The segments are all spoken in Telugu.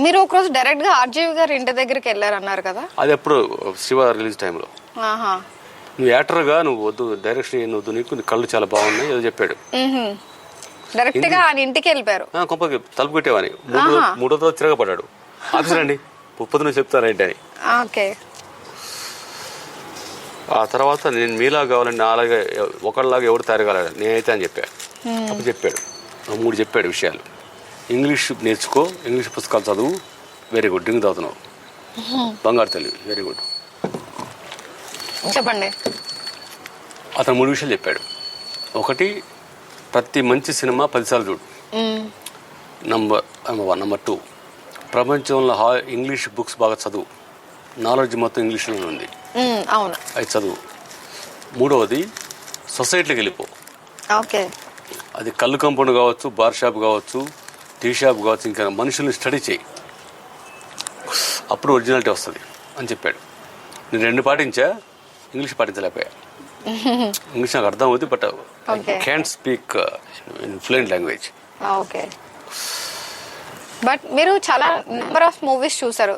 మీరు ఒకరోజు డైరెక్ట్ గా ఆర్జీవి గారి ఇంటి దగ్గరికి వెళ్ళారన్నారు కదా, అది ఎప్పుడు శివ రిలీజ్ టైంలో. నువ్వు యాక్టర్గా నువ్వు వద్దు, డైరెక్షన్ ఏం వద్దు, నీకు కళ్ళు చాలా బాగున్నాయి ఏదో చెప్పాడు. డైరెక్ట్ గా ఆయన ఇంటికి వెళ్ళిపోయారు. కొంపకి తలుపు కొట్టేవాని. మూడో రోజు తిరగబడ్డాడు. ఆఫీసర్ అండి పొద్దున చెప్తారేంటి అని. ఆ తర్వాత నేను మీలా కావాలండి, నాలాగే ఒకళ్ళలాగా ఎవరు తయారు కాలేదు నేనైతే అని చెప్పాను. అప్పుడు చెప్పాడు 3 చెప్పాడు విషయాలు. ఇంగ్లీష్ నేర్చుకో, ఇంగ్లీష్ పుస్తకాలు చదువు, వెరీ గుడ్, డ్రింక్ తాగుతున్నావు, బంగారు తల్లి, వెరీ గుడ్. చెప్పండి. అతను 3 విషయాలు చెప్పాడు. ఒకటి, ప్రతి మంచి సినిమా 10 సార్లు చూడు. నంబర్ 2, ప్రపంచంలో ఇంగ్లీష్ బుక్స్ బాగా చదువు, నాలెడ్జ్ మొత్తం ఇంగ్లీష్లోనే ఉంది, అవును, అది చదువు. 3వది, సొసైటీకి వెళ్ళిపో. అది కళ్ళు కంపౌండ్ కావచ్చు, బార్ షాప్ కావచ్చు, టీ షాప్ కావచ్చు, ఇంకా మనుషుల్ని స్టడీ చేయి, అప్పుడు ఒరిజినాలిటీ వస్తుంది అని చెప్పాడు. నేను 2 పాటించా, ఇంగ్లీష్ పాటించలేకపోయా. ఇంగ్లీష్ నాకు అర్థం అవుతుంది, but can speak in fluent language. But మీరు చాలా నెంబర్ ఆఫ్ మూవీస్ చూసారు,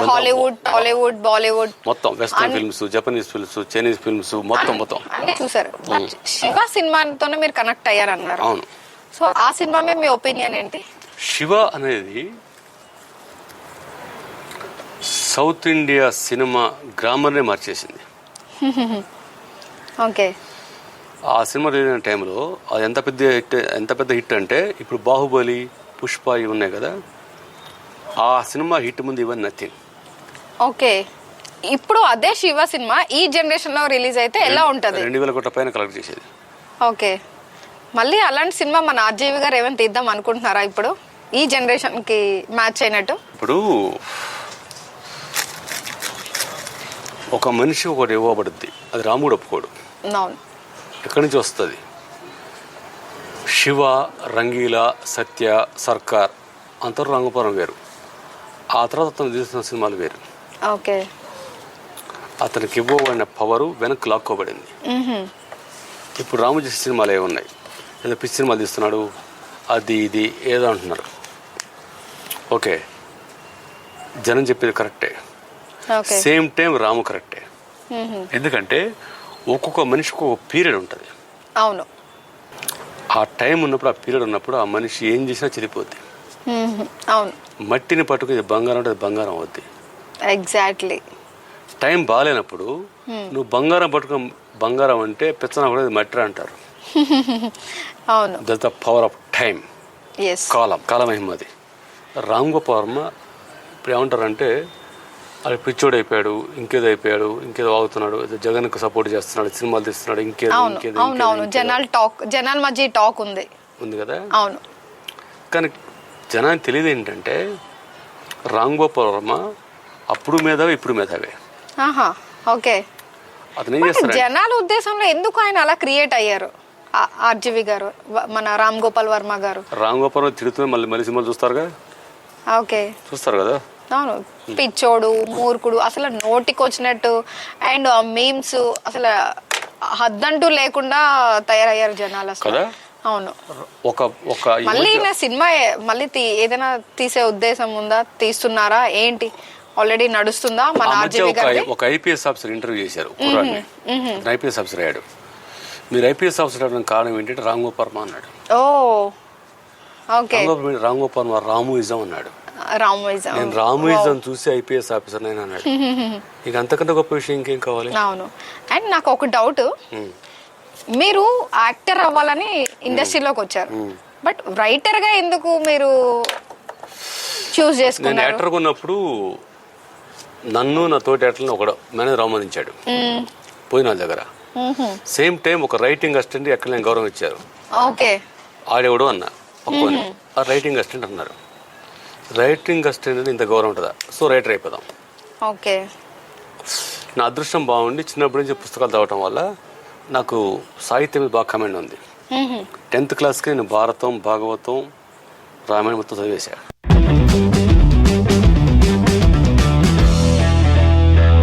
హాలీవుడ్, టాలీవుడ్, బాలీవుడ్, మొత్తం western films, Japanese films, Chinese films, మొత్తం అన్ని చూసారు. శివ సినిమాతోనే మీరు కనెక్ట్ అయ్యారన్నారు. అవును. సో ఆ సినిమా మీద మీ ఒపీనియన్ ఏంటి? శివ అనేది సౌత్ ఇండియా సినిమా గ్రామర్నే మార్చేసింది. ఓకే. ఆ సినిమా రిలీజ్ అయిన టైంలో అది ఎంత పెద్ద హిట్ అంటే, ఇప్పుడు బాహుబలి, పుష్ప ఇవి ఉన్నాయి కదా, ఆ సినిమా హిట్ ముందు ఇవన్నీ నథింగ్. ఓకే. ఇప్పుడు అదే శివ సినిమా ఈ జనరేషన్ లో రిలీజ్ అయితే ఎలా ఉంటది? 2000 కోట్ల పైన కలెక్ట్ చేసేది. ఓకే. మళ్ళీ అలాంటి సినిమా మన ఆర్జీవి గారు ఏమైనా తీద్దాం అనుకుంటున్నారా ఇప్పుడు, ఈ జనరేషన్ కి మ్యాచ్ అయినట్టు? ఇప్పుడు ఒక మనిషి ఒకటి ఇవ్వబడుద్ది, అది రాముడు ఒప్పుకోడు. అవును. ఎక్కడి నుంచి వస్తుంది? శివ, రంగీలా, సత్య, సర్కార్ అంతరు రంగపురం వేరు. ఆ తర్వాత అతను తీసిన సినిమాలు వేరు. ఓకే. అతనికి ఇవ్వబడిన పవరు వెనక్కి లాక్కోబడింది. ఇప్పుడు రాము చేసే సినిమాలు ఏమున్నాయి, ఏదో పిచ్చి సినిమాలు తీస్తున్నాడు, అది ఇది ఏదో అంటున్నారు. ఓకే, జనం చెప్పేది కరెక్టే, సేమ్ టైం రాము కరెక్టే. ఎందుకంటే ఒక్కొక్క మనిషికి ఒక పీరియడ్ ఉంటుంది. అవును. ఆ టైం ఉన్నప్పుడు, ఆ పీరియడ్ ఉన్నప్పుడు ఆ మనిషి ఏం చేసినా చెడిపోద్ది. అవును. మట్టిని పట్టుకుని బంగారం అంటే బంగారం అవుద్ది. ఎగ్జాక్ట్లీ. టైం బాగాలేనప్పుడు నువ్వు బంగారం పట్టుకుని, బంగారం అంటే పెచ్చన కూడా మట్టి అంటారు. అవును. That's the power of time. కాలమహిమది. రామ్ గోపాల్ వర్మ ఇప్పుడు ఏమంటారంటే, అది పిచ్చోడు అయిపోయాడు, ఇంకేదో అయిపోయాడు, ఇంకేదో వాగుతున్నాడు, జగన్ కు సపోర్ట్ చేస్తున్నాడు, సినిమాలు తీస్తున్నాడు, ఇంకేదో జనాల మధ్య టాక్ ఉంది కదా. అవును. కానీ జనానికి తెలియదు ఏంటంటే, రామ్ గోపాల్ వర్మ అప్పుడు మేధావి, ఇప్పుడు మేధావి. ఓకే. అతను ఏం చేస్తాడు, జనాల ఉద్దేశంలో ఎందుకు ఆయన అలా క్రియేట్ అయ్యారు? ఆర్జీవి గారు, మన రామ్ గోపాల్ వర్మ గారు. రామ్ గోపాల్ తిడుతూ మళ్ళీ సినిమాలు చూస్తారుగా. ఓకే, చూస్తారు కదా. అవును. పిచ్చోడు, మూర్ఖుడు, అసలు నోటికి వచ్చినట్టు, అండ్ మీమ్స్ అసలు హద్దంటూ లేకుండా తయారయ్యారు జనాలు అసలు. అవును. మళ్ళీ సినిమా మళ్ళీ ఏదైనా తీసే ఉద్దేశం ఉందా, తీస్తున్నారా ఏంటి, ఆల్రెడీ నడుస్తుందా? మన ఆర్జీవి గారు ఒక ఐపీఎస్ ఆఫీసర్ ఇంటర్వ్యూ చేశారు, ఐపీఎస్ ఆఫీసర్ అయ్యాడు. మీరు ఐపీఎస్ ఆఫీసర్ అవడానికి కారణం ఏంటంటే రామ్ గోపాల్ వర్మ అన్నాడు. రామ్ గోపాల్ వర్మ రాముయిజం అన్నాడు. నేను రాముయిజం చూసి ఐపీఎస్ ఆఫీసర్ నేను అన్నాడు. ఇక అంతకంటే గొప్ప విషయం ఇంకేం కావాలి? అవును. అండ్ నాకు ఒక డౌట్, మీరు యాక్టర్ అవ్వాలని ఇండస్ట్రీలోకి వచ్చారు, బట్ రైటర్ గా ఎందుకు మీరు చూస్ చేసుకున్నారు? నేను యాక్టర్ ఉన్నప్పుడు నన్ను నా తోటి యాక్టర్ని ఒకడు మేనేజర్ అవమానించాడు పోయిన వాళ్ళ దగ్గర. సేమ్ టైం ఒక రైటింగ్ అసిస్టెంట్ ఎక్కడ నేను గౌరవం ఇచ్చారు. ఓకే. ఆడేవాడు అన్న పక్కనే, ఆ రైటింగ్ అసిస్టెంట్ అన్నారు. రైటింగ్ అసిస్టెంట్ ఇంత గౌరవం ఉంటుందా? సో రైటర్ అయిపోదాం. ఓకే. నా అదృష్టం బాగుండి చిన్నప్పటి నుంచి పుస్తకాలు చదవటం వల్ల నాకు సాహిత్యం మీద బాగా కమెంట్ ఉంది. 10th క్లాస్కి నేను భారతం, భాగవతం, రామాయణం మొత్తం చదివేశా.